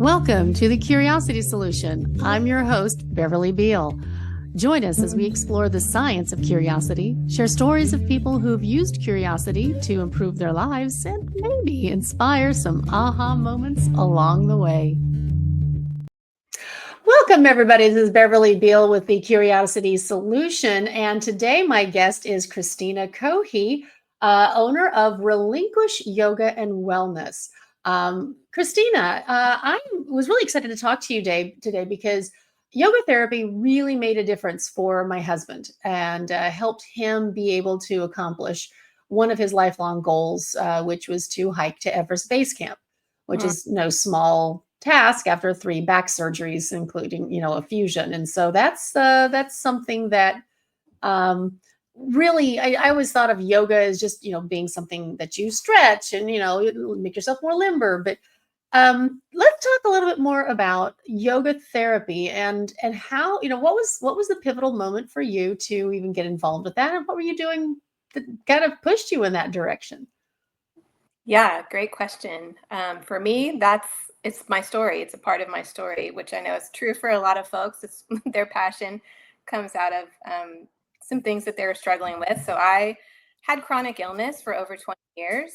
Welcome to The Curiosity Solution. I'm your host, Beverly Beal. Join us as we explore the science of curiosity, share stories of people who've used curiosity to improve their lives, and maybe inspire some aha moments along the way. Welcome, everybody. This is Beverly Beal with The Curiosity Solution. And today my guest is Christina Cohee, owner of Relinquish Yoga and Wellness. Christina, I was really excited to talk to you today because yoga therapy really made a difference for my husband and helped him be able to accomplish one of his lifelong goals, which was to hike to Everest Base Camp, which is no small task after 3 back surgeries, including, a fusion. And so that's something that really, I always thought of yoga as just, being something that you stretch and, make yourself more limber. But let's talk a little bit more about yoga therapy and how, what was the pivotal moment for you to even get involved with that? And what were you doing that kind of pushed you in that direction? Yeah, great question. For me, it's my story. It's a part of my story, which I know is true for a lot of folks. It's their passion comes out of some things that they were struggling with. So I had chronic illness for over 20 years.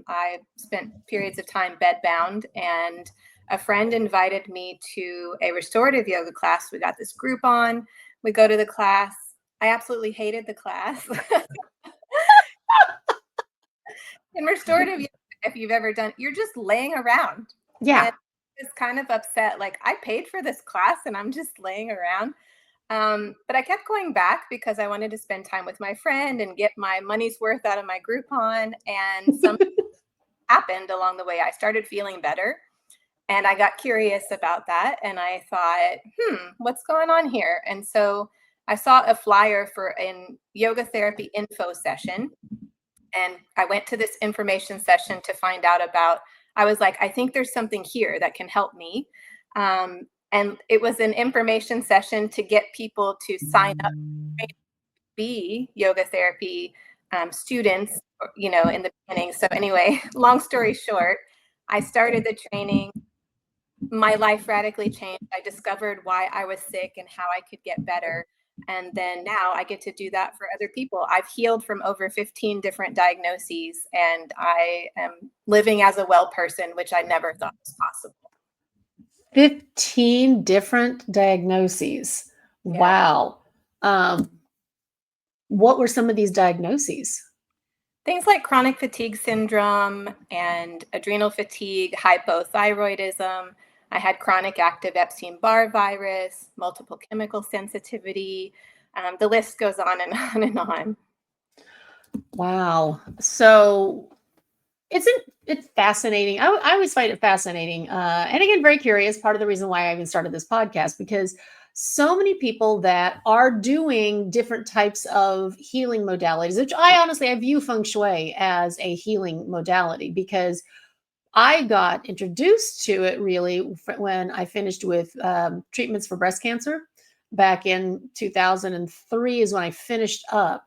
I spent periods of time bedbound, and a friend invited me to a restorative yoga class. We got this group on. We go to the class. I absolutely hated the class. In restorative yoga, if you've ever done, you're just laying around. Yeah. And it's kind of upset, like I paid for this class and I'm just laying around. But I kept going back because I wanted to spend time with my friend and get my money's worth out of my Groupon. And something happened along the way. I started feeling better and I got curious about that. And I thought, what's going on here? And so I saw a flyer for a yoga therapy info session. And I went to this information session to find out about, I was like, I think there's something here that can help me. And it was an information session to get people to sign up to be yoga therapy students, in the beginning. So anyway, long story short, I started the training. My life radically changed. I discovered why I was sick and how I could get better. And then now I get to do that for other people. I've healed from over 15 different diagnoses, and I am living as a well person, which I never thought was possible. 15 different diagnoses. Yeah. Wow. What were some of these diagnoses? Things like chronic fatigue syndrome and adrenal fatigue, hypothyroidism. I had chronic active Epstein-Barr virus, multiple chemical sensitivity. The list goes on and on and on. Wow. So it's fascinating. I always find it fascinating. And again, very curious. Part of the reason why I even started this podcast, because so many people that are doing different types of healing modalities, which I view feng shui as a healing modality, because I got introduced to it really when I finished with treatments for breast cancer back in 2003 is when I finished up.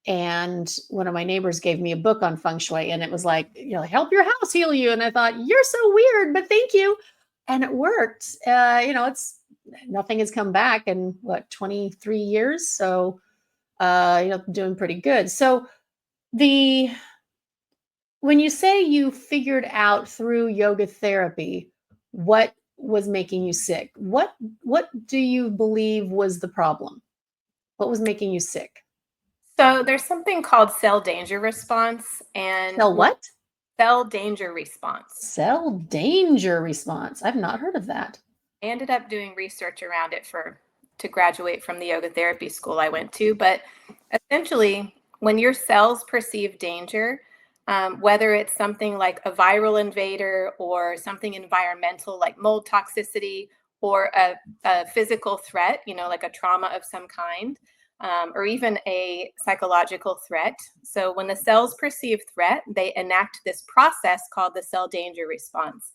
And one of my neighbors gave me a book on feng shui, and it was like, help your house heal you. And I thought, you're so weird, but thank you. And it worked. It's nothing has come back in 23 years. So, doing pretty good. So when you say you figured out through yoga therapy what was making you sick, what do you believe was the problem? What was making you sick? So there's something called cell danger response. And Cell what? Cell danger response. Cell danger response. I've not heard of that. I ended up doing research around it to graduate from the yoga therapy school I went to. But essentially, when your cells perceive danger, whether it's something like a viral invader or something environmental like mold toxicity, or a physical threat, like a trauma of some kind, or even a psychological threat. So when the cells perceive threat, they enact this process called the cell danger response.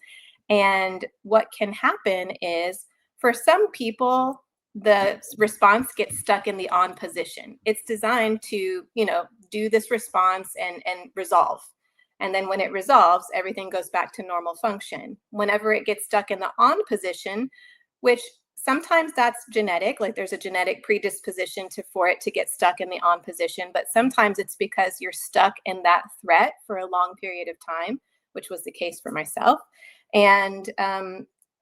And what can happen is, for some people, the response gets stuck in the on position. It's designed to, do this response and resolve. And then when it resolves, everything goes back to normal function. Whenever it gets stuck in the on position, which sometimes that's genetic, like there's a genetic predisposition for it to get stuck in the on position, but sometimes it's because you're stuck in that threat for a long period of time, which was the case for myself. And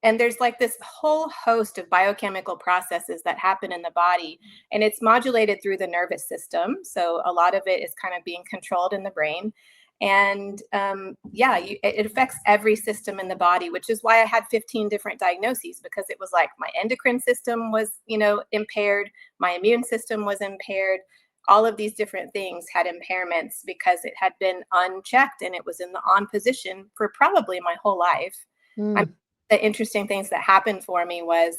there's like this whole host of biochemical processes that happen in the body, and it's modulated through the nervous system. So a lot of it is kind of being controlled in the brain. And it affects every system in the body, which is why I had 15 different diagnoses, because it was like my endocrine system was, impaired, my immune system was impaired. All of these different things had impairments because it had been unchecked, and it was in the on position for probably my whole life. The interesting things that happened for me was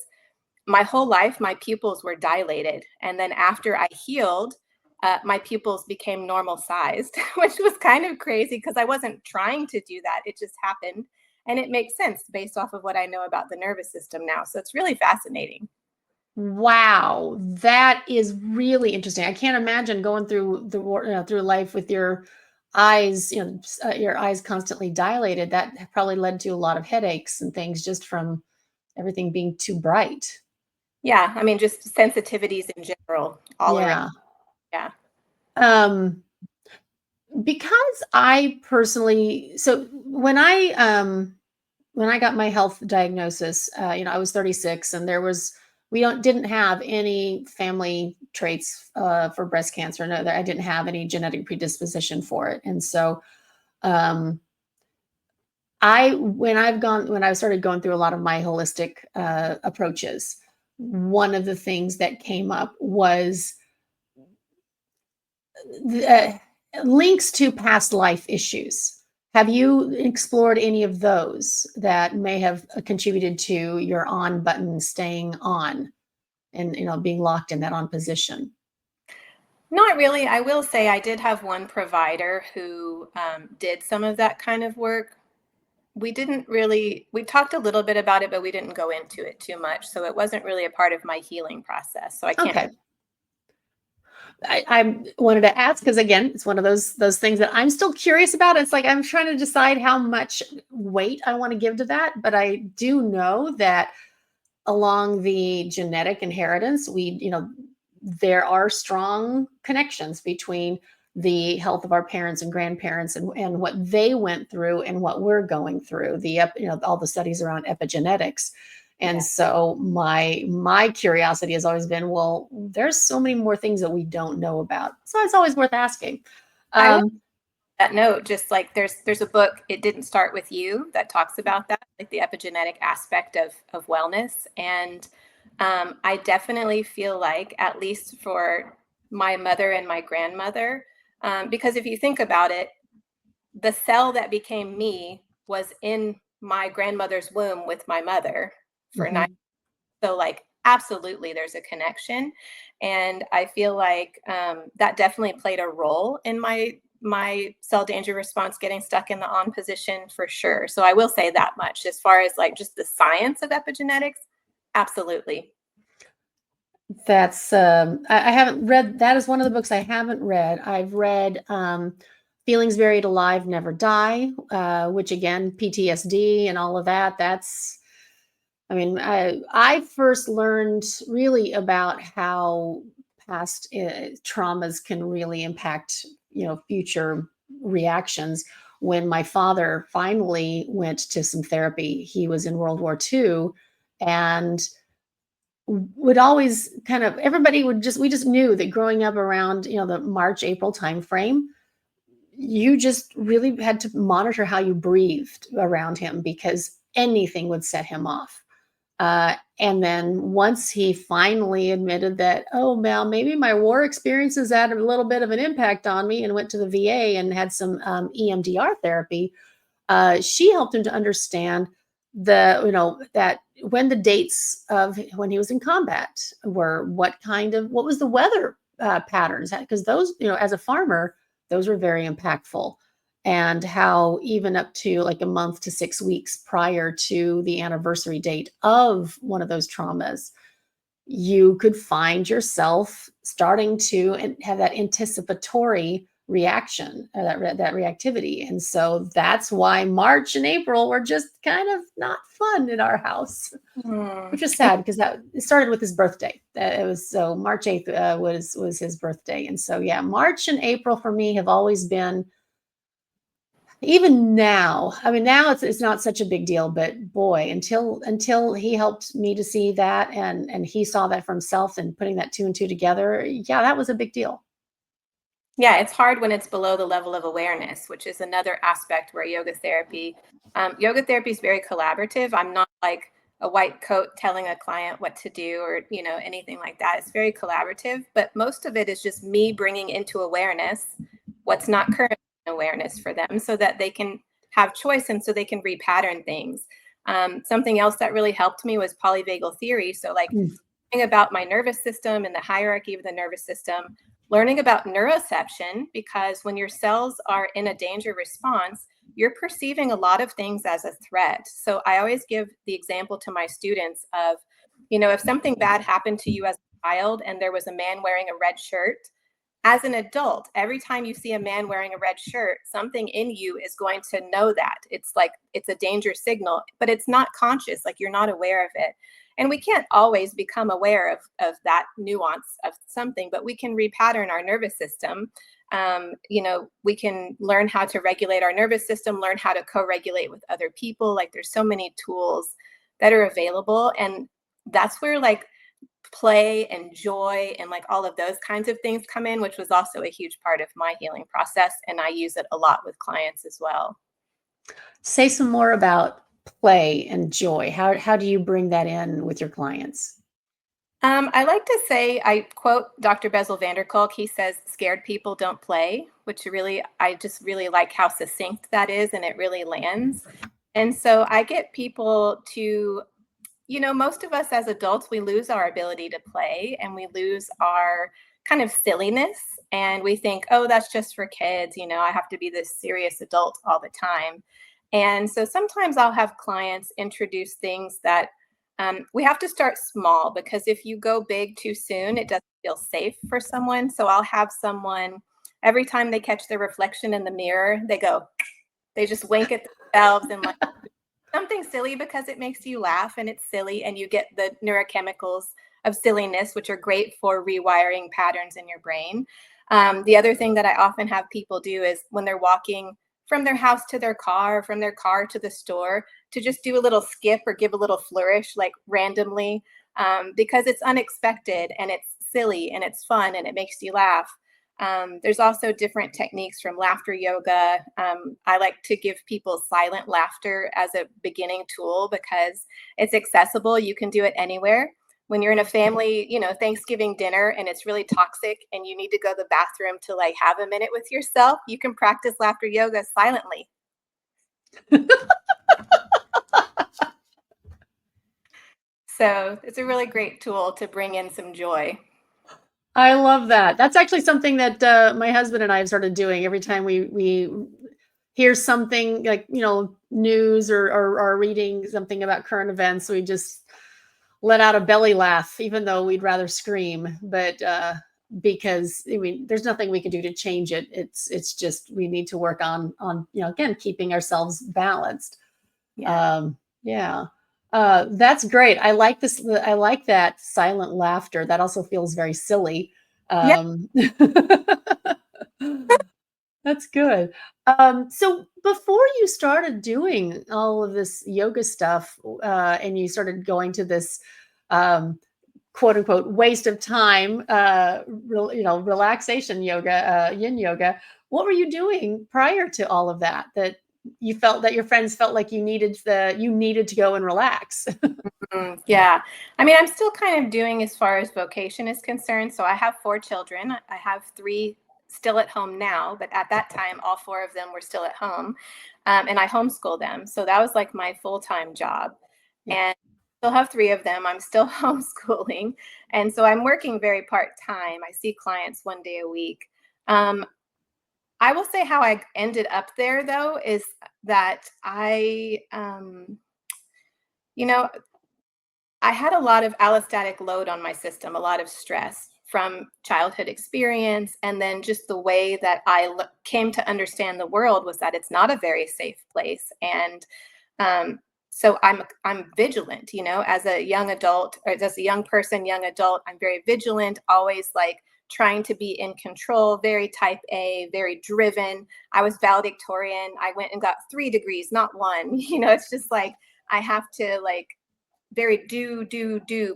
my whole life, my pupils were dilated. And then after I healed, my pupils became normal sized, which was kind of crazy because I wasn't trying to do that. It just happened. And it makes sense based off of what I know about the nervous system now. So it's really fascinating. Wow, that is really interesting. I can't imagine going through through life with your eyes, your eyes constantly dilated. That probably led to a lot of headaches and things just from everything being too bright. Yeah. I mean, just sensitivities in general, all around. Yeah. Yeah. Um, because I personally, so when I got my health diagnosis, I was 36, and we didn't have any family traits for breast cancer. No, I didn't have any genetic predisposition for it, and so um, when I started going through a lot of my holistic approaches, one of the things that came up was the, links to past life issues. Have you explored any of those that may have contributed to your on button staying on and being locked in that on position? Not really. I will say I did have one provider who did some of that kind of work. We talked a little bit about it, but we didn't go into it too much. So it wasn't really a part of my healing process. So I can't. Okay. I wanted to ask because again, it's one of those things that I'm still curious about. It's like I'm trying to decide how much weight I want to give to that, but I do know that along the genetic inheritance, there are strong connections between the health of our parents and grandparents and what they went through and what we're going through. All the studies around epigenetics. And Yeah. so my curiosity has always been, well, there's so many more things that we don't know about. So it's always worth asking. I will Um, that note, just like there's a book, It Didn't Start With You, that talks about that, like the epigenetic aspect of wellness. And I definitely feel like, at least for my mother and my grandmother, because if you think about it, the cell that became me was in my grandmother's womb with my mother for 9. mhm. So, like, absolutely, there's a connection, and I feel like that definitely played a role in my cell danger response getting stuck in the on position for sure. So I will say that much. As far as like just the science of epigenetics, absolutely. That's I haven't read that is one of the books I haven't read. I've read Feelings Buried Alive Never Die, which again, PTSD and all of that. I first learned really about how past traumas can really impact, future reactions when my father finally went to some therapy. He was in World War II, and would always kind of everybody would just we just knew that growing up around the March April time frame, you just really had to monitor how you breathed around him because anything would set him off. And then once he finally admitted that, oh, Mel, maybe my war experiences had a little bit of an impact on me, and went to the VA and had some EMDR therapy, she helped him to understand that when the dates of when he was in combat were, what was the weather patterns, because those, as a farmer, those were very impactful, and how even up to like a month to 6 weeks prior to the anniversary date of one of those traumas, you could find yourself starting to have that anticipatory reaction, that reactivity. And so that's why March and April were just kind of not fun in our house, Hmm. which is sad because that it started with his birthday. It was so March 8th was his birthday. And so yeah, March and April for me have always been, even now, I mean, now it's not such a big deal, but boy, until he helped me to see that, and he saw that for himself and putting that two and two together, yeah, that was a big deal. Yeah, it's hard when it's below the level of awareness, which is another aspect where yoga therapy is very collaborative. I'm not like a white coat telling a client what to do or, anything like that. It's very collaborative, but most of it is just me bringing into awareness what's not current awareness for them so that they can have choice and so they can repattern things. Something else that really helped me was polyvagal theory. So like Mm. about my nervous system and the hierarchy of the nervous system, learning about neuroception, because when your cells are in a danger response, you're perceiving a lot of things as a threat. So I always give the example to my students of, if something bad happened to you as a child and there was a man wearing a red shirt, as an adult, every time you see a man wearing a red shirt, something in you is going to know that. It's like it's a danger signal, but it's not conscious, like you're not aware of it. And we can't always become aware of that nuance of something, but we can repattern our nervous system. We can learn how to regulate our nervous system, learn how to co-regulate with other people. Like there's so many tools that are available. And that's where like play and joy and like all of those kinds of things come in, which was also a huge part of my healing process. And I use it a lot with clients as well. Say some more about play and joy. How do you bring that in with your clients? I like to say, I quote Dr. Bessel van der Kolk. He says, scared people don't play, which really, I just really like how succinct that is. And it really lands. And so I get people to, most of us as adults, we lose our ability to play and we lose our kind of silliness. And we think, oh, that's just for kids. I have to be this serious adult all the time. And so sometimes I'll have clients introduce things that we have to start small, because if you go big too soon, it doesn't feel safe for someone. So I'll have someone, every time they catch their reflection in the mirror, they just wink at themselves and like, something silly, because it makes you laugh and it's silly and you get the neurochemicals of silliness, which are great for rewiring patterns in your brain. The other thing that I often have people do is when they're walking from their house to their car, from their car to the store, to just do a little skip or give a little flourish, like randomly, because it's unexpected and it's silly and it's fun and it makes you laugh. There's also different techniques from laughter yoga. I like to give people silent laughter as a beginning tool because it's accessible. You can do it anywhere. When you're in a family, Thanksgiving dinner and it's really toxic and you need to go to the bathroom to like have a minute with yourself, you can practice laughter yoga silently. So it's a really great tool to bring in some joy. I love that. That's actually something that my husband and I have started doing every time we hear something like, news or reading something about current events. We just let out a belly laugh, even though we'd rather scream. But because I mean, there's nothing we can do to change it. It's just we need to work on again keeping ourselves balanced. Yeah. Yeah. That's great. I like this. I like that silent laughter. That also feels very silly. Yeah. That's good. So before you started doing all of this yoga stuff, and you started going to this um, quote unquote waste of time, relaxation yoga, yin yoga, what were you doing prior to all of that? That you felt that your friends felt like you needed to go and relax. Yeah. I mean, I'm still kind of doing as far as vocation is concerned. So I have 4 children. I have 3 still at home now, but at that time, all 4 of them were still at home. And I homeschool them. So that was like my full-time job. Yeah. And I still have 3 of them. I'm still homeschooling. And so I'm working very part-time. I see clients 1 day a week. Um, I will say how I ended up there, though, is that you know, I had a lot of allostatic load on my system, a lot of stress from childhood experience. And then just the way that I came to understand the world was that it's not a very safe place. And so I'm vigilant, you know, as a young adult, or as a young person, young adult, I'm very vigilant, always like trying to be in control, very type A, very driven. I was valedictorian. I went and got 3 degrees, not one. You know, it's just like I have to like very do,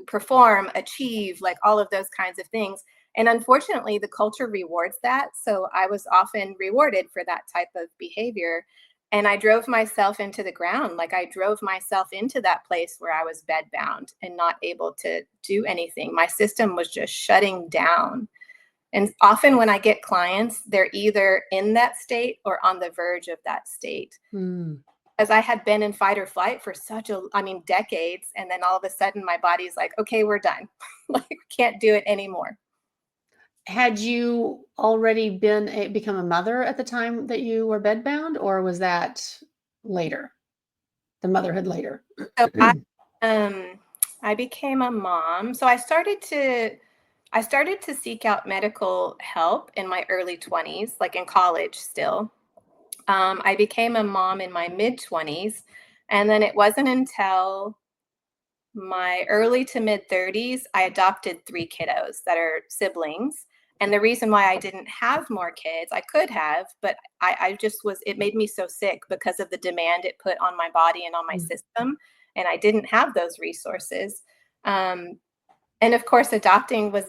perform, achieve, like all of those kinds of things. And unfortunately, the culture rewards that. So I was often rewarded for that type of behavior. And I drove myself into the ground. Like I drove myself into that place where I was bedbound and not able to do anything. My system was just shutting down. And often when I get clients, they're either in that state or on the verge of that state. Mm. As I had been in fight or flight for decades. And then all of a sudden my body's like, okay, we're done. Like, we can't do it anymore. Had you already become a mother at the time that you were bedbound, or was that later? The motherhood later? So um, I became a mom. So I started to seek out medical help in my early 20s, like in college still. I became a mom in my mid 20s. And then it wasn't until my early to mid 30s, I adopted 3 kiddos that are siblings. And the reason why I didn't have more kids, I could have, but I just was, it made me so sick because of the demand it put on my body and on my Mm. system. And I didn't have those resources. Um, and of course, adopting was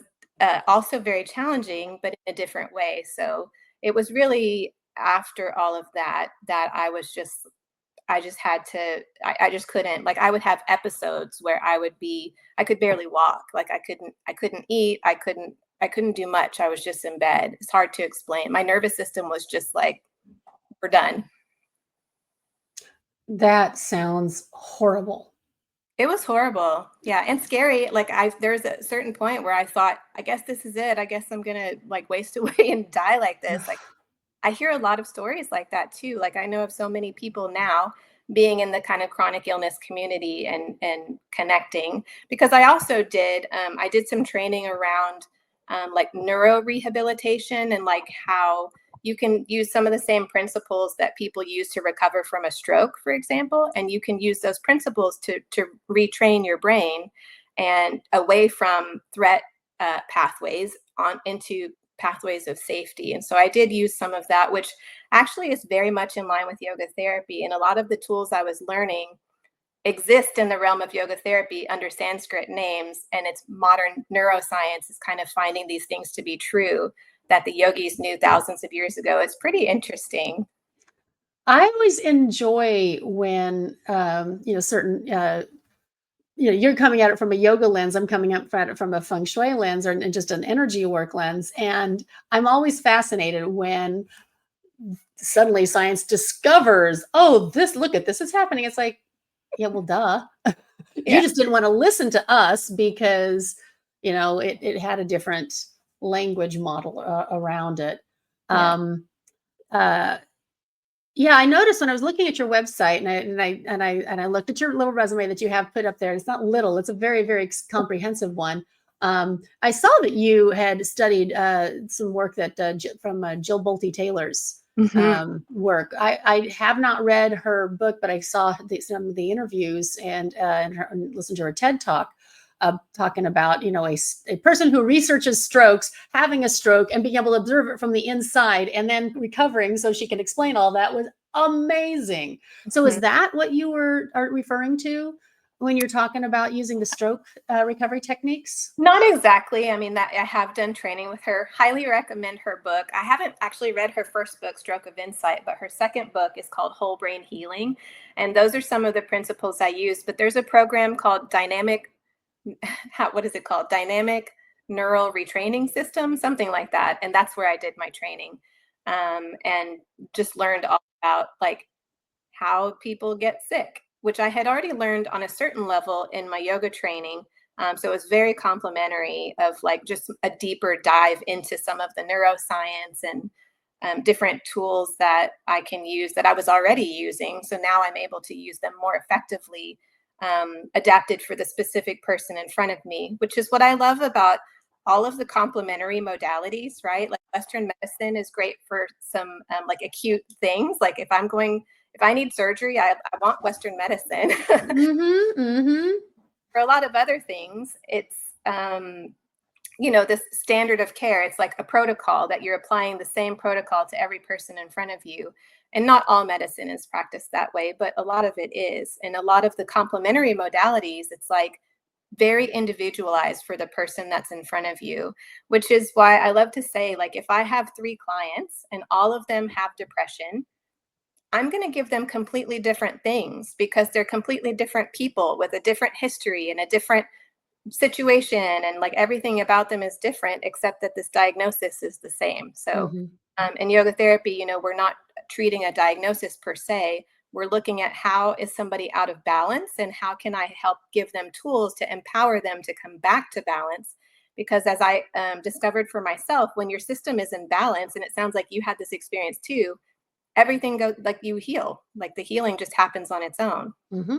also very challenging, but in a different way. So it was really after all of that that I just had to, I just couldn't, like I would have episodes where I could barely walk. Like I couldn't eat. I couldn't do much. I was just in bed. It's hard to explain. My nervous system was just like, we're done. That sounds horrible. It was horrible. Yeah. And scary. Like there's a certain point where I thought, I guess this is it. I guess I'm going to like waste away and die like this. Like I hear a lot of stories like that too. Like I know of so many people now being in the kind of chronic illness community and connecting, because I did some training around like neuro rehabilitation and like how you can use some of the same principles that people use to recover from a stroke, for example, and you can use those principles to retrain your brain and away from threat pathways on into pathways of safety. And so I did use some of that, which actually is very much in line with yoga therapy. And a lot of the tools I was learning exist in the realm of yoga therapy under Sanskrit names. And it's modern neuroscience is kind of finding these things to be true that the yogis knew thousands of years ago. It's pretty interesting. I always enjoy when, certain, you're coming at it from a yoga lens. I'm coming up at it from a feng shui lens, or and just an energy work lens. And I'm always fascinated when suddenly science discovers, oh, look at this is happening. It's like, yeah, well, duh. You Yeah. just didn't want to listen to us because, it had a different language model around it. Yeah. Um, uh, Yeah, I noticed when I was looking at your website, and I looked at your little resume that you have put up there. It's not little; it's a very, very comprehensive one. I saw that you had studied some work that from Jill Bolte Taylor's Hmm. work. I have not read her book, but I saw some of the interviews and listened to her TED talk. Talking about a person who researches strokes having a stroke and being able to observe it from the inside and then recovering so she can explain all that was amazing. So is that what you are referring to when you're talking about using the stroke recovery techniques? Not exactly. I mean, that I have done training with her. Highly recommend her book. I haven't actually read her first book, Stroke of Insight, but her second book is called Whole Brain Healing. And those are some of the principles I use. But there's a program called what is it called? Dynamic Neural Retraining System, something like that. And that's where I did my training, and just learned all about like how people get sick, which I had already learned on a certain level in my yoga training. So it was very complimentary of like just a deeper dive into some of the neuroscience and different tools that I can use that I was already using. So now I'm able to use them more effectively, adapted for the specific person in front of me, which is what I love about all of the complementary modalities, right? Like Western medicine is great for some like acute things. Like if I need surgery, I want Western medicine. Mm-hmm. Mm-hmm. For a lot of other things, it's this standard of care. It's like a protocol that you're applying the same protocol to every person in front of you. And not all medicine is practiced that way, but a lot of it is. And a lot of the complementary modalities, it's like very individualized for the person that's in front of you, which is why I love to say, like, if I have 3 clients and all of them have depression, I'm going to give them completely different things because they're completely different people with a different history and a different situation, and like everything about them is different except that this diagnosis is the same. So Mm-hmm. in yoga therapy, we're not treating a diagnosis per se. We're looking at how is somebody out of balance and how can I help give them tools to empower them to come back to balance. Because as I discovered for myself, when your system is in balance, and it sounds like you had this experience too, everything goes, like, you heal, like the healing just happens on its own. Mm-hmm.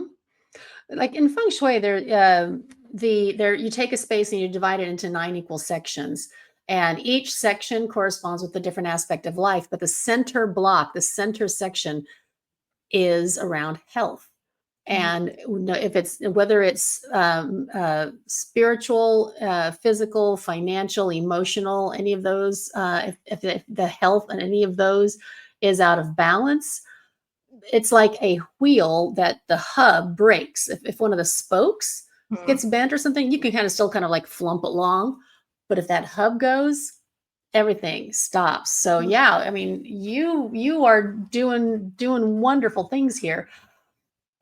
Like in feng shui, there you take a space and you divide it into 9 equal sections, and each section corresponds with a different aspect of life. But the center block, the center section, is around health. Mhm. And if it's whether it's spiritual, physical, financial, emotional, any of those, if the health and any of those is out of balance, it's like a wheel that the hub breaks. If one of the spokes Mhm. gets bent or something, you can kind of still kind of like flump along. But if that hub goes, everything stops. So yeah, I mean, you are doing wonderful things here.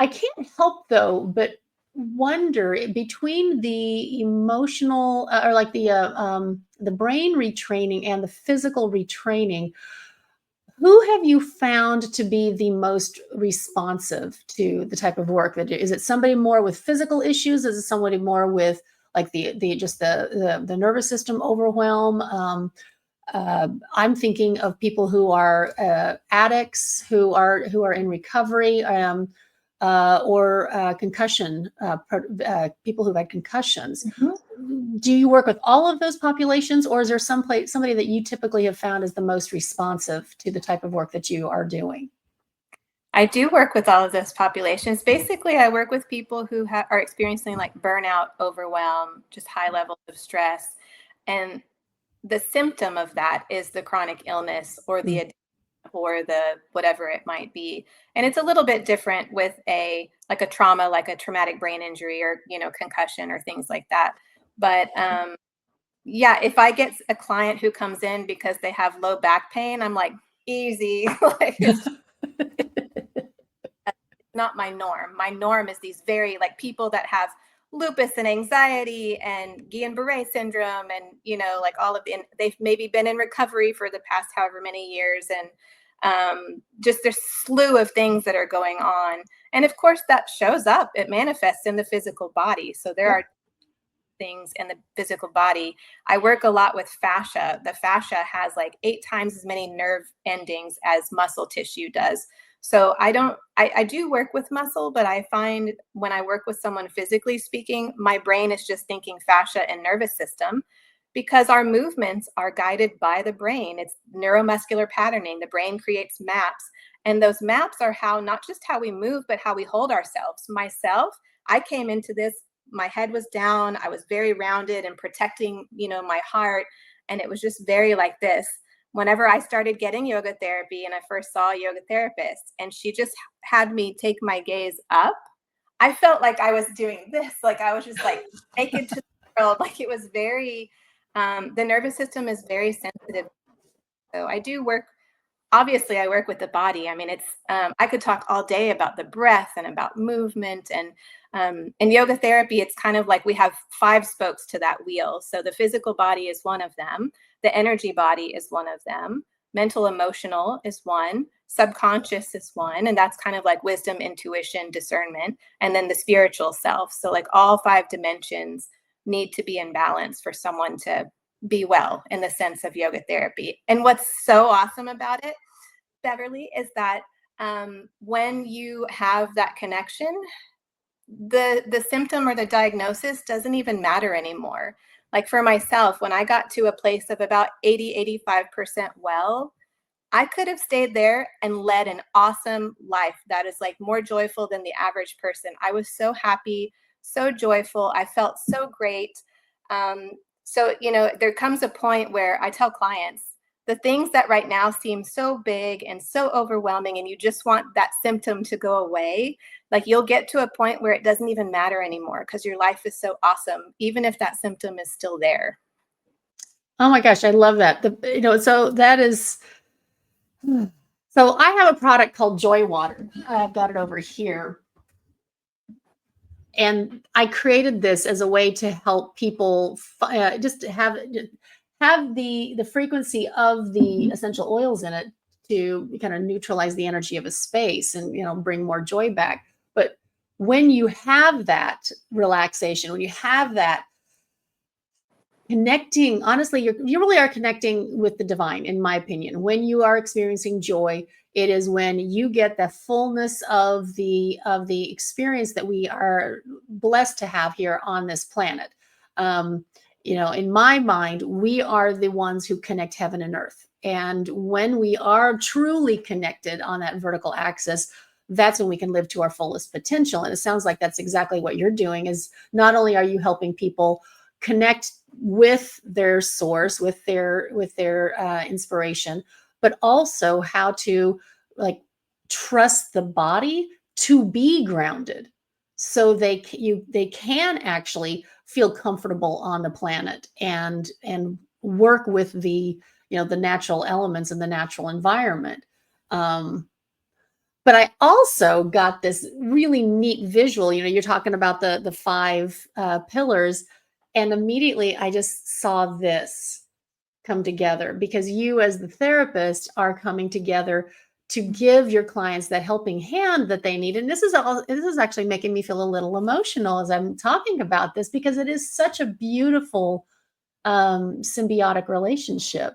I can't help though, but wonder between the emotional or like the brain retraining and the physical retraining, who have you found to be the most responsive to the type of work that is it somebody more with physical issues? Is it somebody more with like the just the nervous system overwhelm? I'm thinking of people who are addicts who are in recovery, or concussion people who've had concussions. Mhm. Do you work with all of those populations, or is there somebody that you typically have found is the most responsive to the type of work that you are doing? I do work with all of those populations. Basically, I work with people who are experiencing like burnout, overwhelm, just high levels of stress. And the symptom of that is the chronic illness or the Mm. addiction or the whatever it might be. And it's a little bit different with a trauma, like a traumatic brain injury or, concussion or things like that. But yeah, if I get a client who comes in because they have low back pain, I'm like, easy. Like it's not my norm. My norm is these very like people that have lupus and anxiety and Guillain-Barré syndrome and like all of they've maybe been in recovery for the past however many years, and just this slew of things that are going on. And of course that shows up, it manifests in the physical body. So there Yep. are things in the physical body. I work a lot with fascia. The fascia has like 8 times as many nerve endings as muscle tissue does. So I do work with muscle, but I find when I work with someone physically speaking, my brain is just thinking fascia and nervous system because our movements are guided by the brain. It's neuromuscular patterning. The brain creates maps, and those maps are how, not just how we move, but how we hold ourselves. Myself, I came into this, my head was down, I was very rounded and protecting, my heart, and it was just very like this. Whenever I started getting yoga therapy and I first saw a yoga therapist and she just had me take my gaze up, I felt like I was doing this, like I was just like naked to the world. Like it was very the nervous system is very sensitive. So I do work, obviously I work with the body. I mean, it's I could talk all day about the breath and about movement, and in yoga therapy it's kind of like we have 5 spokes to that wheel. So the physical body is one of them, the energy body is one of them, mental emotional is one, subconscious is one, and that's kind of like wisdom, intuition, discernment, and then the spiritual self. So like all 5 dimensions need to be in balance for someone to be well in the sense of yoga therapy. And what's so awesome about it, Beverly, is that when you have that connection, the symptom or the diagnosis doesn't even matter anymore. Like for myself, when I got to a place of about 80, 85% well, I could have stayed there and led an awesome life that is like more joyful than the average person. I was so happy, so joyful. I felt so great. Um, so, there comes a point where I tell clients the things that right now seem so big and so overwhelming, and you just want that symptom to go away. Like you'll get to a point where it doesn't even matter anymore because your life is so awesome, even if that symptom is still there. Oh my gosh, I love that. So that is, so I have a product called Joy Water. I've got it over here. And I created this as a way to help people just have the frequency of the essential oils in it to kind of neutralize the energy of a space and bring more joy back. But when you have that relaxation, when you have that connecting, honestly, you really are connecting with the divine, in my opinion. When you are experiencing joy, it is when you get the fullness of the experience that we are blessed to have here on this planet. um, in my mind, we are the ones who connect heaven and earth, and when we are truly connected on that vertical axis, that's when we can live to our fullest potential. And it sounds like that's exactly what you're doing. Is not only are you helping people connect with their source, with their inspiration, but also how to like trust the body to be grounded, so they can actually feel comfortable on the planet and work with the natural elements and the natural environment. But I also got this really neat visual. You're talking about the five pillars, and immediately I just saw this come together, because you, as the therapist, are coming together to give your clients that helping hand that they need. And this is actually making me feel a little emotional as I'm talking about this, because it is such a beautiful symbiotic relationship.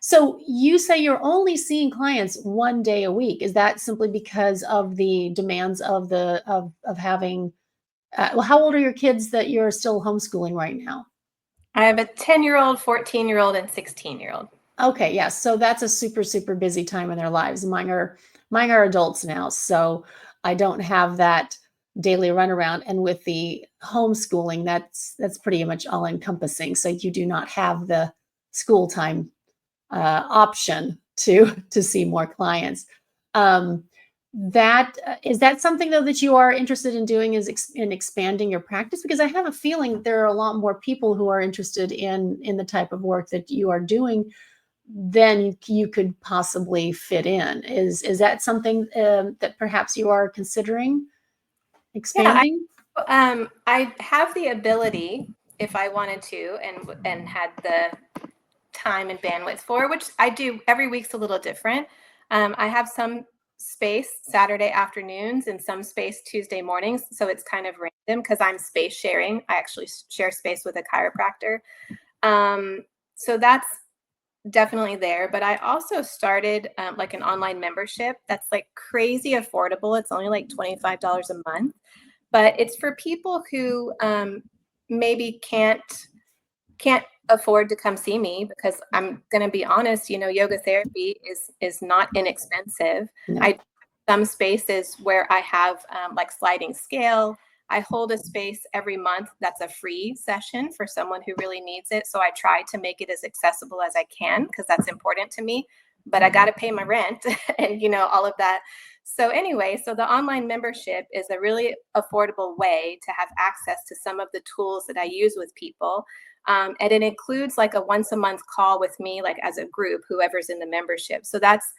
So you say you're only seeing clients 1 day a week. Is that simply because of the demands of having? Well, how old are your kids that you're still homeschooling right now? I have a 10-year-old, 14-year-old, and 16-year-old. Okay, yes. So that's a super, super busy time in their lives. Mine are adults now, so I don't have that daily runaround. And with the homeschooling, that's pretty much all encompassing. So you do not have the school time option to see more clients. Um, that is that something though that you are interested in doing, is in expanding your practice? Because I have a feeling that there are a lot more people who are interested in the type of work that you are doing than you could possibly fit in. Is that something that perhaps you are considering Yeah, expanding? I have the ability, if I wanted to, and had the time and bandwidth for, which I do. Every week's a little different. I have some space Saturday afternoons and some space Tuesday mornings. So it's kind of random because I'm space sharing. I actually share space with a chiropractor. So that's definitely there. But I also started like an online membership that's like crazy affordable. It's only like $25 a month, but it's for people who maybe can't afford to come see me, because I'm going to be honest, yoga therapy is not inexpensive. No. I some spaces where I have like sliding scale. I hold a space every month that's a free session for someone who really needs it. So I try to make it as accessible as I can because that's important to me. But I got to pay my rent and all of that. So anyway, so the online membership is a really affordable way to have access to some of the tools that I use with people. And it includes like a once a month call with me, like as a group, whoever's in the membership. So that's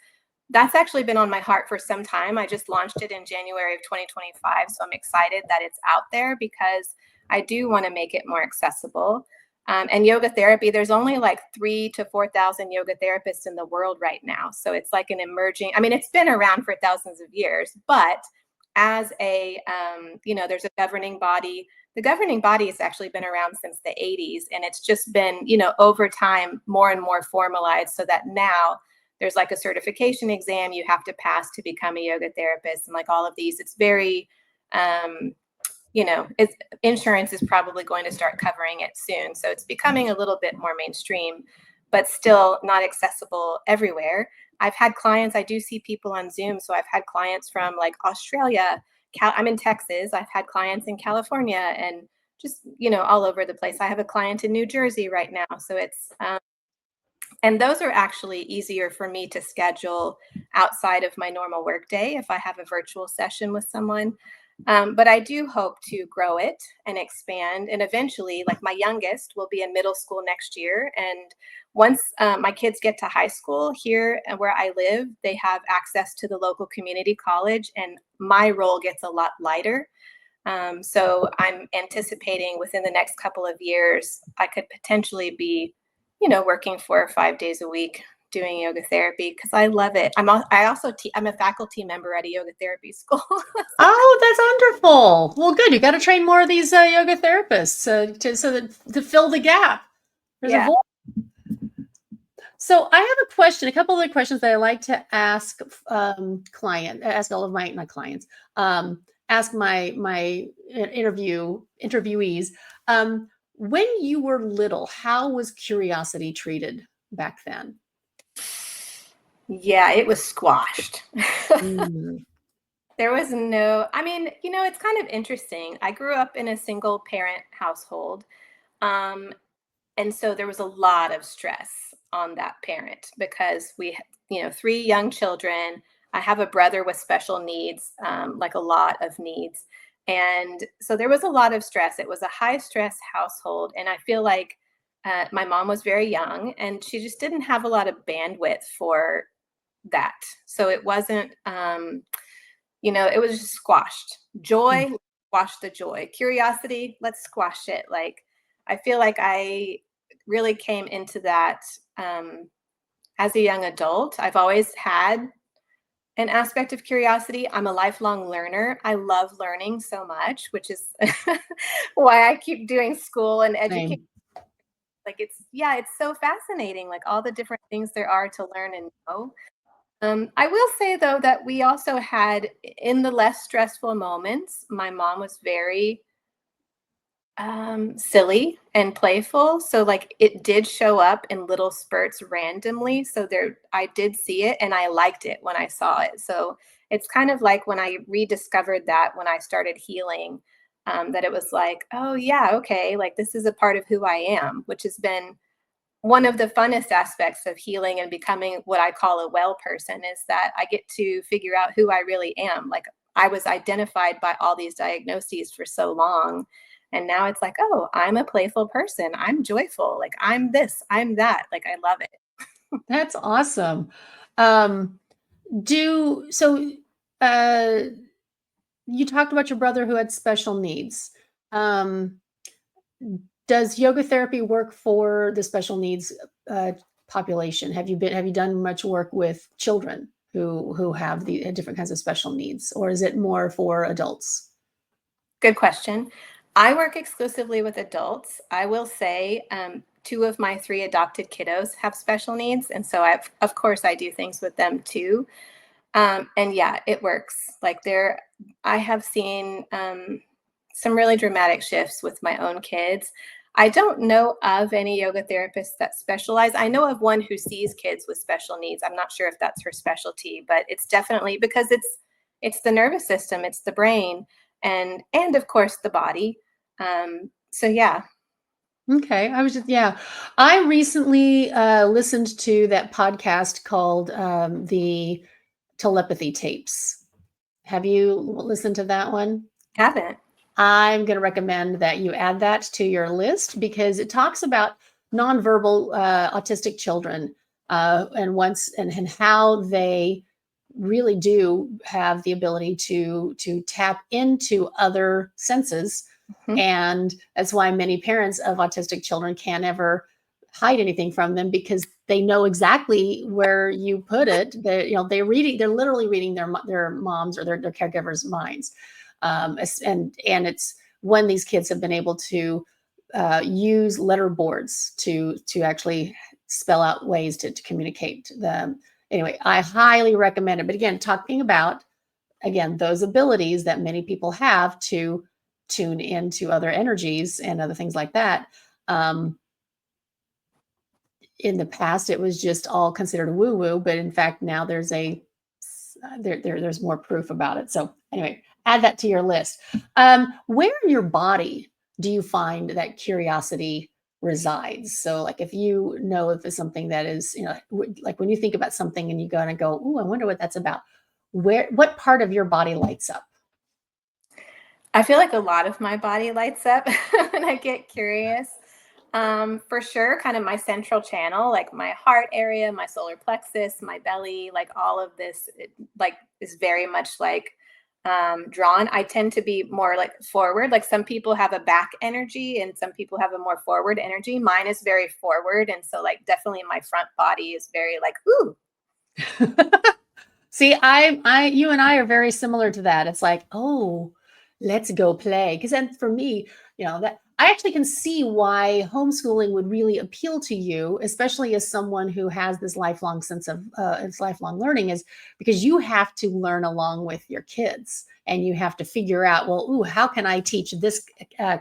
actually been on my heart for some time. I just launched it in January of 2025. So I'm excited that it's out there because I do want to make it more accessible. And yoga therapy, there's only like 3,000 to 4,000 yoga therapists in the world right now. So it's like an emerging, I mean, it's been around for thousands of years, but as there's a governing body. The governing body has actually been around since the 80s, and it's just been, over time, more and more formalized so that now there's like a certification exam you have to pass to become a yoga therapist, and like all of these. It's very insurance is probably going to start covering it soon. So it's becoming a little bit more mainstream, but still not accessible everywhere. I've had clients, I do see people on Zoom. So I've had clients from like Australia, I'm in Texas. I've had clients in California and just, all over the place. I have a client in New Jersey right now. So and those are actually easier for me to schedule outside of my normal workday if I have a virtual session with someone. But I do hope to grow it and expand. And eventually, like my youngest will be in middle school next year. And once my kids get to high school here where I live, they have access to the local community college, and my role gets a lot lighter. So I'm anticipating within the next couple of years, I could potentially be, working 4 or 5 days a week doing yoga therapy because I love it. I'm a faculty member at a yoga therapy school. Oh, that's wonderful. Well, good. You got to train more of these yoga therapists to fill the gap. There's a Yeah. void. So I have a question, a couple of questions that I like to ask ask all of my, not clients, ask my interviewees. When you were little, how was curiosity treated back then? Yeah, it was squashed. Mm. There was it's kind of interesting. I grew up in a single parent household. Um, and so there was a lot of stress on that parent because we, 3 young children. I have a brother with special needs, like a lot of needs. And so there was a lot of stress. It was a high stress household. And I feel like my mom was very young and she just didn't have a lot of bandwidth for that. So it wasn't, it was just squashed. Joy, squash the joy. Curiosity, let's squash it. Like, I feel like I really came into that as a young adult. I've always had an aspect of curiosity. I'm a lifelong learner. I love learning so much, which is why I keep doing school and education. Like it's so fascinating, like all the different things there are to learn and know. I will say though that we also had in the less stressful moments, my mom was very silly and playful. So like it did show up in little spurts randomly. So there I did see it and I liked it when I saw it. So it's kind of like when I rediscovered that when I started healing, that it was like, oh yeah, okay, like this is a part of who I am, which has been one of the funnest aspects of healing and becoming what I call a well person is that I get to figure out who I really am. Like I was identified by all these diagnoses for so long. And now it's like, oh, I'm a playful person. I'm joyful. Like I'm this, I'm that. Like I love it. That's awesome. Um, do so. Uh, you talked about your brother who had special needs. Um, does yoga therapy work for the special needs population? Have you done much work with children who have the different kinds of special needs, or is it more for adults? Good question. I work exclusively with adults. I will say 2 of my 3 adopted kiddos have special needs. And so of course, I do things with them too. And yeah, it works. Like I have seen some really dramatic shifts with my own kids. I don't know of any yoga therapists that specialize. I know of one who sees kids with special needs. I'm not sure if that's her specialty, but it's definitely because it's the nervous system, it's the brain, and of course the body. So yeah. Okay, I recently listened to that podcast called the Telepathy Tapes. Have you listened to that one? Haven't. I'm going to recommend that you add that to your list because it talks about nonverbal autistic children and how they really do have the ability to tap into other senses. Mhm. And that's why many parents of autistic children can't ever hide anything from them because they know exactly where you put it. They're literally reading their moms or their caregivers' minds. And it's when these kids have been able to use letter boards to actually spell out ways to communicate them. Anyway, I highly recommend it. But again, talking about those abilities that many people have to tune into other energies and other things like that. In the past, it was just all considered woo woo, but in fact, now there's there's more proof about it. So anyway, add that to your list. Where in your body do you find that curiosity resides? So like if you know if it's something that is, like when you think about something and you go and go, "Ooh, I wonder what that's about." What part of your body lights up? I feel like a lot of my body lights up when I get curious. For sure, kind of my central channel, like my heart area, my solar plexus, my belly, like all of this, like is very much like drawn. I tend to be more like forward. Like some people have a back energy, and some people have a more forward energy. Mine is very forward, and so like definitely my front body is very like ooh. See, you and I are very similar to that. It's like, oh, let's go play. Because then for me, that I actually can see why homeschooling would really appeal to you, especially as someone who has this lifelong sense of it's lifelong learning, is because you have to learn along with your kids, and you have to figure out, well, ooh, how can I teach this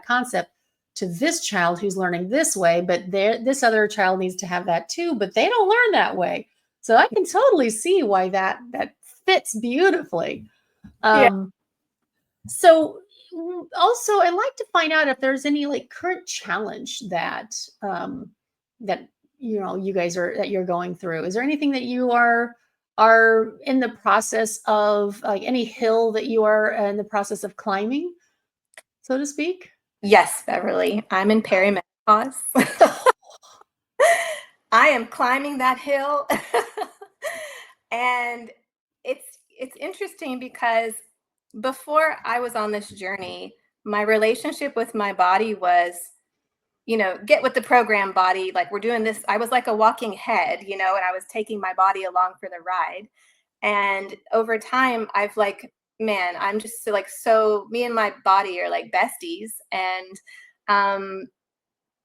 concept to this child who's learning this way, but this other child needs to have that too, but they don't learn that way. So I can totally see why that fits beautifully. Yeah. Um, so also, I'd like to find out if there's any like current challenge that you guys are that you're going through. Is there anything that you are in the process of, like any hill that you are in the process of climbing, so to speak? Yes, Beverly. I'm in perimenopause. I am climbing that hill. And it's interesting because before I was on this journey, my relationship with my body was, get with the program body. Like we're doing this. I was like a walking head, and I was taking my body along for the ride. And over time, I've like, man, I'm just so me and my body are like besties. And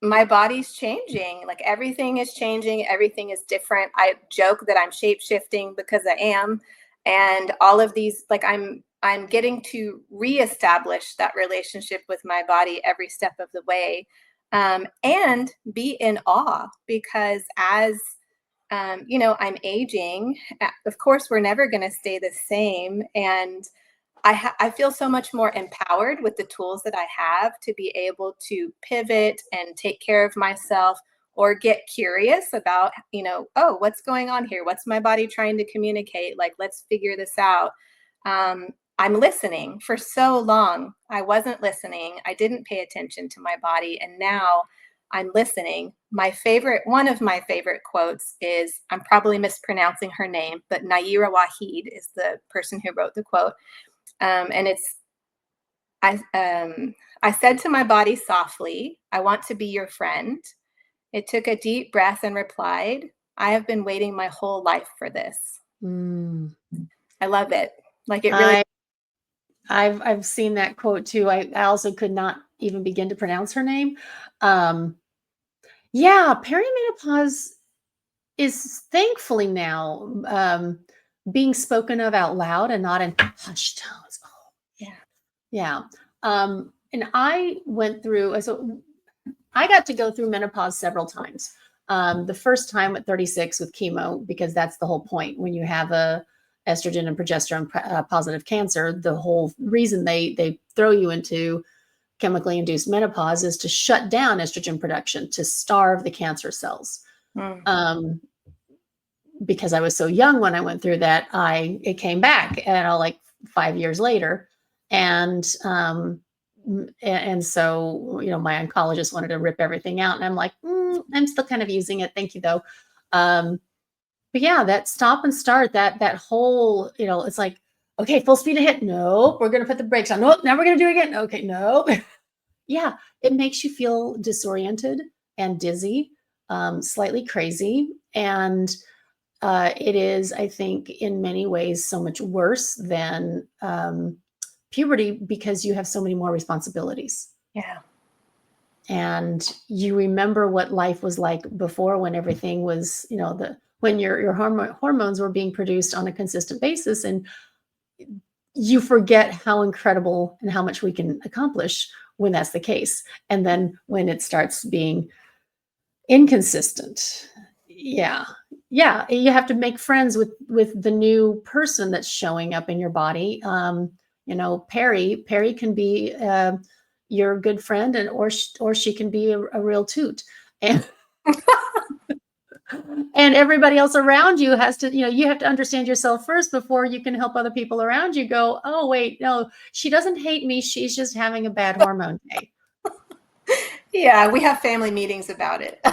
my body's changing. Like everything is changing, everything is different. I joke that I'm shape shifting because I am. And all of these, like I'm getting to reestablish that relationship with my body every step of the way. And be in awe because as I'm aging. Of course, we're never going to stay the same, and I feel so much more empowered with the tools that I have to be able to pivot and take care of myself or get curious about, oh, what's going on here? What's my body trying to communicate? Like, let's figure this out. I'm listening. For so long, I wasn't listening. I didn't pay attention to my body. And now I'm listening. One of my favorite quotes is, I'm probably mispronouncing her name, but Naira Wahid is the person who wrote the quote. And it's, I said to my body softly, I want to be your friend. It took a deep breath and replied, I have been waiting my whole life for this. Mm. I love it. Like it really. I've seen that quote too. I also could not even begin to pronounce her name. Um, yeah, perimenopause is thankfully now being spoken of out loud and not in hushed tones. Oh, Yeah. yeah. And I went through, so I got to go through menopause several times. The first time at 36 with chemo, because that's the whole point. When you have a estrogen and progesterone positive cancer, the whole reason they throw you into chemically induced menopause is to shut down estrogen production, to starve the cancer cells. Mm. Because I was so young when I went through that, it came back, like 5 years later, and so my oncologist wanted to rip everything out, and I'm like, I'm still kind of using it, thank you though. But yeah, that stop and start, that whole, it's like, okay, full speed ahead. Nope, we're gonna put the brakes on. Nope, now we're gonna do it again. Okay, no. Yeah, it makes you feel disoriented and dizzy, slightly crazy, and it is, I think, in many ways so much worse than puberty because you have so many more responsibilities. Yeah. And you remember what life was like before, when everything was, when your hormones were being produced on a consistent basis, and you forget how incredible and how much we can accomplish when that's the case. And then when it starts being inconsistent, yeah, yeah, you have to make friends with the new person that's showing up in your body. Perry can be your good friend, and or she can be a real toot, and and everybody else around you has to, you have to understand yourself first before you can help other people around you go, oh wait, no, she doesn't hate me, she's just having a bad hormone day. Yeah, we have family meetings about it.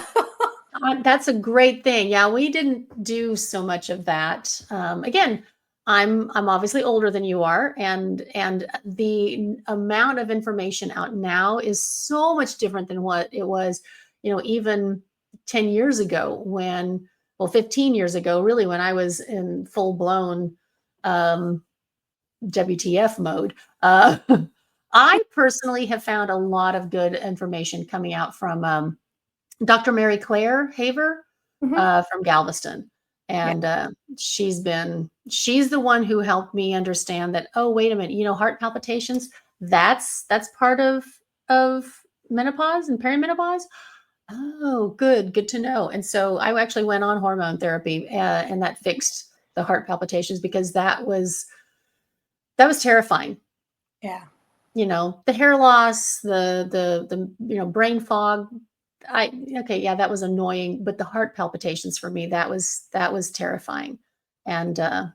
That's a great thing. Yeah, we didn't do so much of that. Again, I'm obviously older than you are, and the amount of information out now is so much different than what it was, even 10 years ago when, well, 15 years ago, really, when I was in full blown um, WTF mode. I personally have found a lot of good information coming out from Dr. Mary Claire Haver Mhm. from Galveston. Yeah. And she's the one who helped me understand that, oh, wait a minute, heart palpitations, that's part of menopause and perimenopause. Oh, good to know. And so I actually went on hormone therapy, and that fixed the heart palpitations because that was terrifying. Yeah. The hair loss, the brain fog. Okay, yeah, that was annoying, but the heart palpitations for me, that was terrifying. And I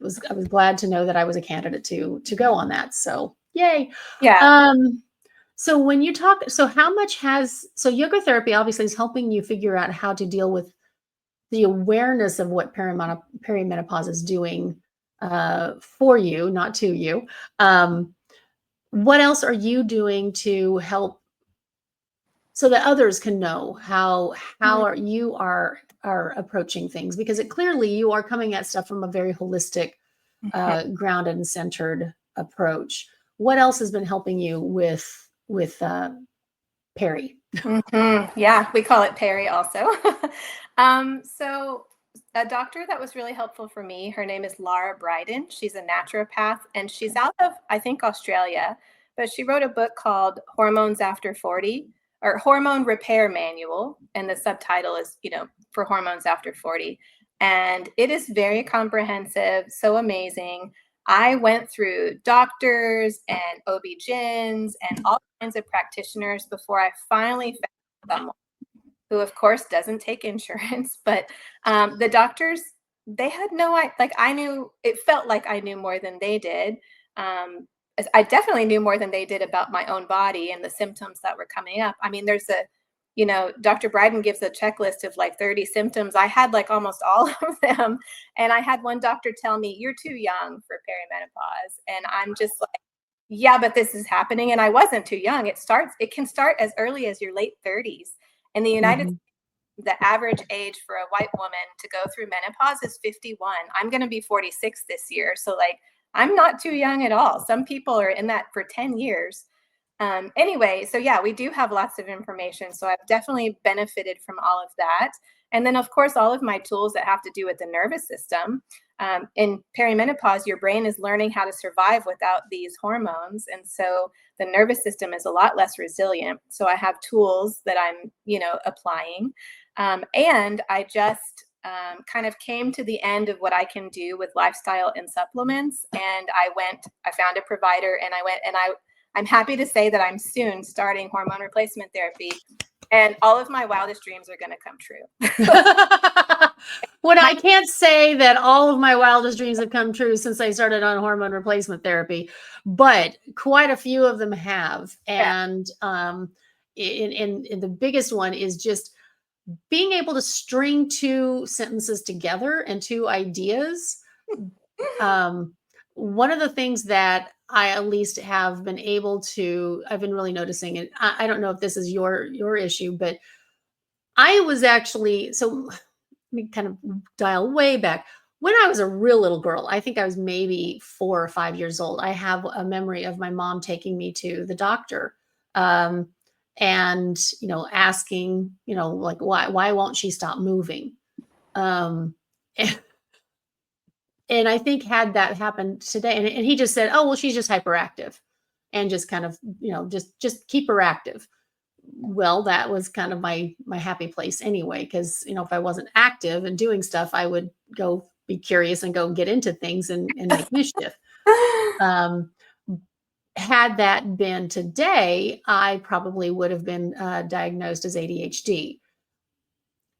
was glad to know that I was a candidate to go on that. So, yay. Yeah. Um so when you talk, so how much has, so yoga therapy obviously is helping you figure out how to deal with the awareness of what perimenopause is doing for you, not to you. What else are you doing to help so that others can know how Mhm. are approaching things? Because it clearly you are coming at stuff from a very holistic, Mhm. grounded and centered approach. What else has been helping you with Perry? Yeah, we call it Perry also. So a doctor that was really helpful for me, her name is Laura Bryden. She's a naturopath and she's out of, I think, Australia, but she wrote a book called Hormones After 40 or Hormone Repair Manual. And the subtitle is, for hormones after 40. And it is very comprehensive, so amazing. I went through doctors and OB-GYNs and all kinds of practitioners before I finally found someone who, of course, doesn't take insurance. But the doctors, they had no, like I knew, it felt like I knew more than they did. I definitely knew more than they did about my own body and the symptoms that were coming up. I mean, Dr. Bryden gives a checklist of like 30 symptoms. I had like almost all of them. And I had one doctor tell me, you're too young for perimenopause. And I'm just like, yeah, but this is happening. And I wasn't too young. It can start as early as your late 30s. In the United Mhm. States, the average age for a white woman to go through menopause is 51. I'm going to be 46 this year. So, like, I'm not too young at all. Some people are in that for 10 years. Anyway, so yeah, we do have lots of information. So I've definitely benefited from all of that. And then, of course, all of my tools that have to do with the nervous system. In perimenopause, your brain is learning how to survive without these hormones. And so the nervous system is a lot less resilient. So I have tools that I'm, applying. And I just kind of came to the end of what I can do with lifestyle and supplements. And I found a provider and I'm happy to say that I'm soon starting hormone replacement therapy, and all of my wildest dreams are going to come true. When I can't say that all of my wildest dreams have come true since I started on hormone replacement therapy, but quite a few of them have. Yeah. And in the biggest one is just being able to string two sentences together and two ideas. um, One of the things that I at least have been able to, I've been really noticing, and I don't know if this is your issue, but I was actually, so let me kind of dial way back. When I was a real little girl, I think I was maybe 4 or 5 years old. I have a memory of my mom taking me to the doctor, um, and asking, like, why won't she stop moving? Um, And I think had that happened today, and he just said, "Oh, well, she's just hyperactive," and just kind of, just keep her active. Well, that was kind of my happy place anyway, because if I wasn't active and doing stuff, I would go be curious and go get into things and make mischief. Um, had that been today, I probably would have been diagnosed as ADHD.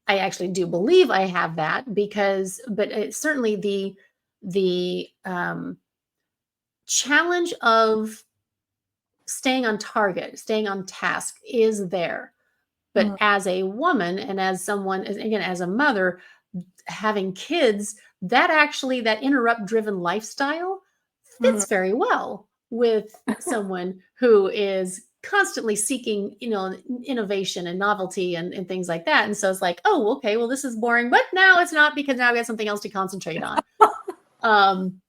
I actually do believe I have that but it's certainly the challenge of staying on target, staying on task is there. But Mm, as a woman and as someone, again, as a mother, having kids, that interrupt driven lifestyle mhm. fits very well with someone who is constantly seeking, innovation and novelty and things like that. And so it's like, oh, okay, well, this is boring, but now it's not, because now we have something else to concentrate on. Um,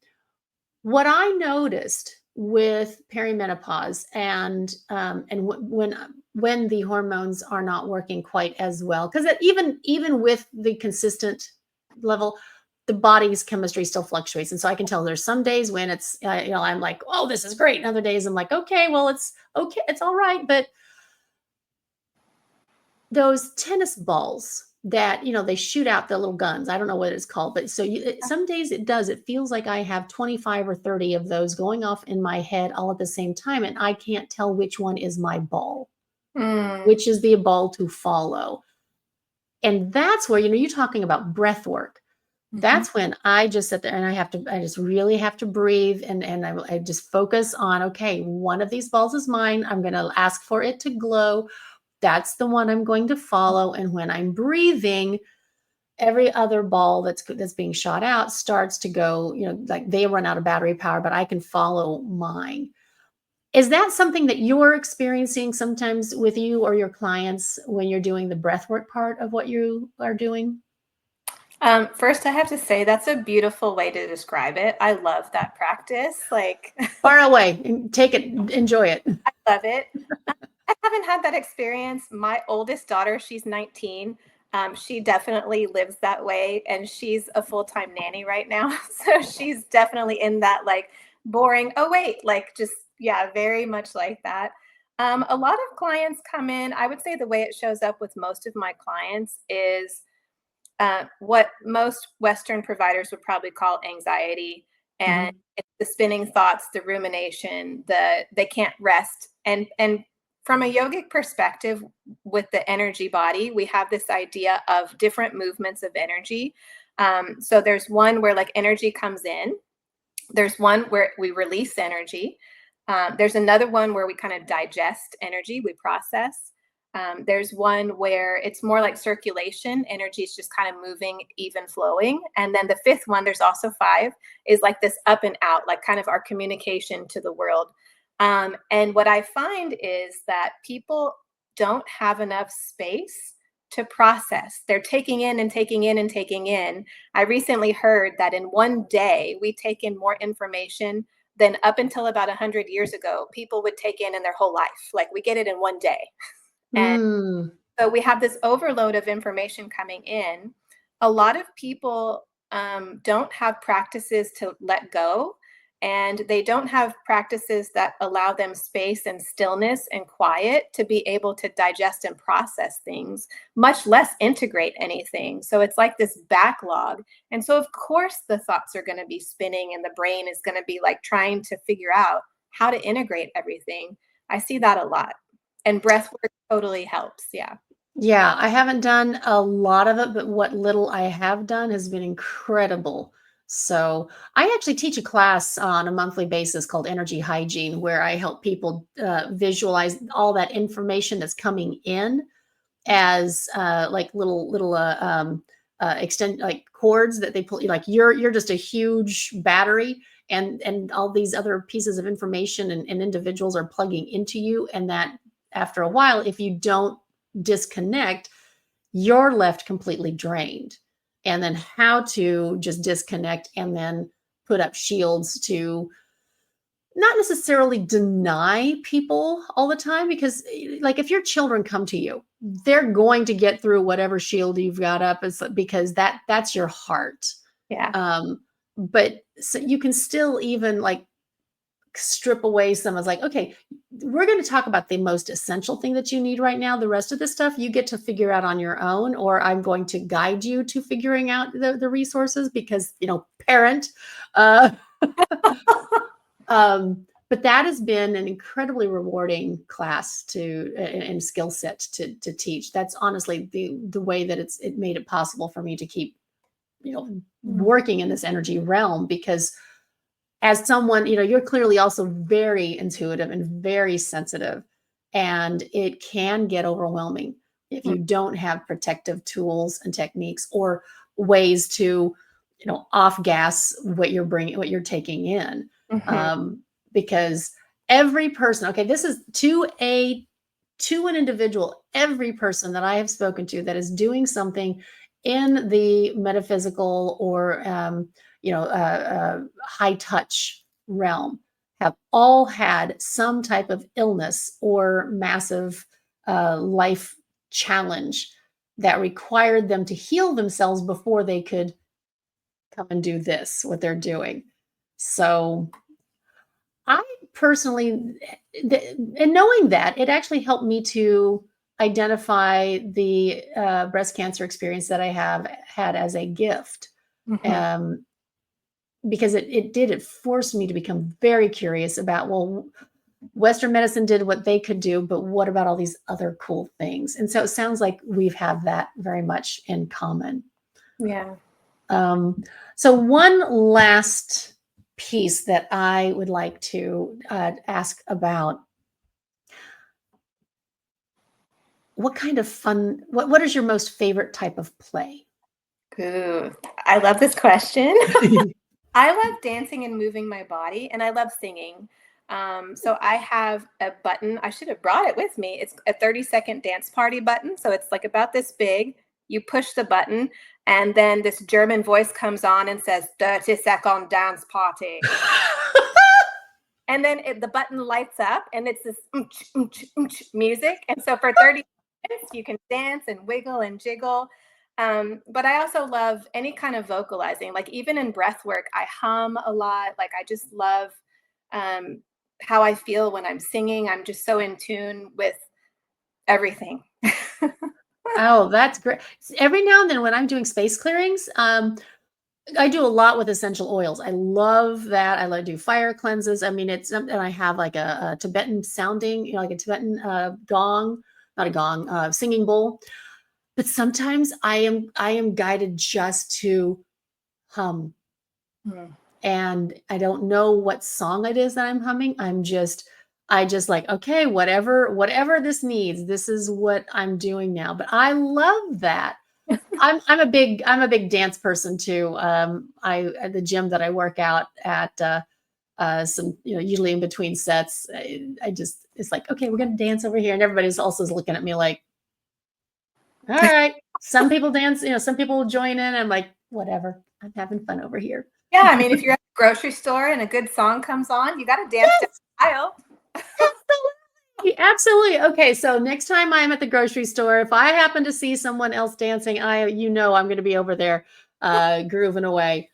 what I noticed with perimenopause when the hormones are not working quite as well, because even with the consistent level, the body's chemistry still fluctuates, and so I can tell there's some days when it's I'm like, oh, this is great, and other days I'm like, okay, well, it's okay, it's all right, but those tennis balls that they shoot out the little guns, I don't know what it's called, but so some days it feels like I have 25 or 30 of those going off in my head all at the same time, and I can't tell which one is my ball, Mm, which is the ball to follow. And that's where you're talking about breath work. mhm. That's when I just sit there and I just really have to breathe, and I just focus on, okay, one of these balls is mine, I'm going to ask for it to glow, that's the one I'm going to follow. And when I'm breathing, every other ball that's being shot out starts to go, like they run out of battery power, but I can follow mine. Is that something that you're experiencing sometimes with you or your clients when you're doing the breath work part of what you are doing? First, I have to say that's a beautiful way to describe it. I love that practice. Like, Far away and take it, enjoy it. I love it. I haven't had that experience. My oldest daughter, she's 19. She definitely lives that way, and she's a full-time nanny right now. So she's definitely in that like boring, oh wait, like just yeah, very much like that. A lot of clients come in. I would say the way it shows up with most of my clients is what most Western providers would probably call anxiety, and Mhm. it's the spinning thoughts, the rumination, they can't rest. And from a yogic perspective, with the energy body, we have this idea of different movements of energy. So there's one where like energy comes in. There's one where we release energy. There's another one where we kind of digest energy, we process. There's one where it's more like circulation, energy is just kind of moving, even flowing. And then the fifth one, there's also five, is like this up and out, like kind of our communication to the world. And what I find is that people don't have enough space to process. They're taking in and taking in and taking in. I recently heard that in one day, we take in more information than up until about 100 years ago, people would take in their whole life. Like we get it in one day. And Mm. so we have this overload of information coming in. A lot of people don't have practices to let go, and they don't have practices that allow them space and stillness and quiet to be able to digest and process things, much less integrate anything. So it's like this backlog. And so, of course, the thoughts are going to be spinning, and the brain is going to be like trying to figure out how to integrate everything. I see that a lot. And breath work totally helps. Yeah. Yeah, I haven't done a lot of it, but what little I have done has been incredible. So, I actually teach a class on a monthly basis called Energy Hygiene, where I help people visualize all that information that's coming in as like little extend like cords that they pull. Like you're just a huge battery, and all these other pieces of information and individuals are plugging into you, and that after a while, if you don't disconnect, you're left completely drained. And then how to just disconnect and then put up shields to not necessarily deny people all the time, because like if your children come to you, they're going to get through whatever shield you've got up, because that's your heart. Yeah. um but so you can still even like strip away some of like, okay, we're going to talk about the most essential thing that you need right now. The rest of the stuff you get to figure out on your own, or I'm going to guide you to figuring out the resources because, parent. Uh, but that has been an incredibly rewarding class and skill set to teach. That's honestly the way that it made it possible for me to keep, working in this energy realm, because as someone, you're clearly also very intuitive and very sensitive, and it can get overwhelming if you don't have protective tools and techniques or ways to, off gas what you're taking in. Mhm. Because every person, okay, this is to an individual, every person that I have spoken to that is doing something in the metaphysical or high touch realm have all had some type of illness or massive life challenge that required them to heal themselves before they could come and do this, what they're doing. So I personally, and knowing that, it actually helped me to identify the breast cancer experience that I have had as a gift. Mhm. Um, because it forced me to become very curious about, well, Western medicine did what they could do, but what about all these other cool things? And so it sounds like we've had that very much in common. Yeah. Um, so one last piece that I would like to ask about: what kind of fun? What is your most favorite type of play? Ooh, I love this question. I love dancing and moving my body, and I love singing. So I have a button. I should have brought it with me. It's a 30-second dance party button. So it's like about this big. You push the button, and then this German voice comes on and says, 30-second dance party. And then the button lights up, and it's this music. And so for 30 minutes, you can dance and wiggle and jiggle. But I also love any kind of vocalizing. Like even in breath work, I hum a lot. Like I just love um, how I feel when I'm singing. I'm just so in tune with everything. Oh, that's great. Every now and then when I'm doing space clearings, I do a lot with essential oils. I love that. I love to do fire cleanses. I mean, and I have like a Tibetan sounding, like a Tibetan gong, not a gong, singing bowl. But sometimes I am guided just to hum, Mm. and I don't know what song it is that I'm humming. I just like, okay, whatever this needs, this is what I'm doing now. But I love that. I'm a big dance person too. I at the gym that I work out at, some, usually in between sets, I just, it's like, okay, we're gonna dance over here, and everybody's also looking at me like, all right. Some people dance, some people join in. I'm like, whatever. I'm having fun over here. Yeah, I mean, if you're at the grocery store and a good song comes on, you got to dance down Yes, the aisle. absolutely. Absolutely. Okay, so next time I'm at the grocery store, if I happen to see someone else dancing, I'm going to be over there grooving away.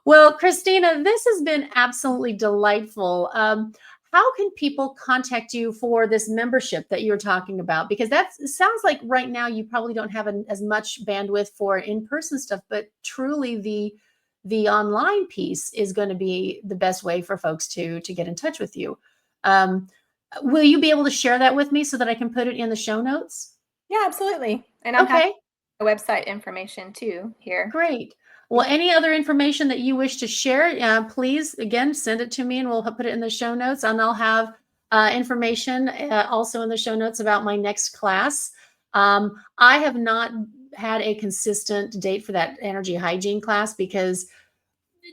Well, Christina, this has been absolutely delightful. How can people contact you for this membership that you're talking about? Because it sounds like right now you probably don't have as much bandwidth for in-person stuff, but truly the online piece is going to be the best way for folks to get in touch with you. Um, will you be able to share that with me so that I can put it in the show notes? Yeah, absolutely. And I'm happy Okay. to share website information too here. Great. Well, any other information that you wish to share, please, again, send it to me and we'll put it in the show notes. And I'll have information also in the show notes about my next class. I have not had a consistent date for that energy hygiene class because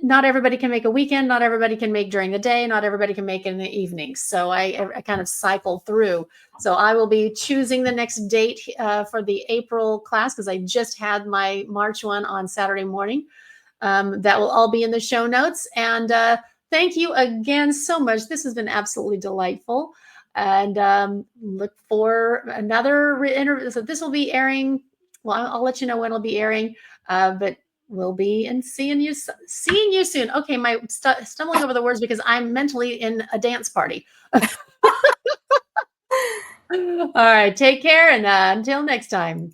not everybody can make a weekend, not everybody can make during the day, not everybody can make in the evening. So I kind of cycle through. So I will be choosing the next date for the April class because I just had my March one on Saturday morning. That will all be in the show notes. And thank you again so much. This has been absolutely delightful. And look for another interview. So this will be airing. Well, I'll let you know when it'll be airing. But We'll be and seeing you soon. Okay, my stumbling over the words because I'm mentally in a dance party. All right, take care, and until next time.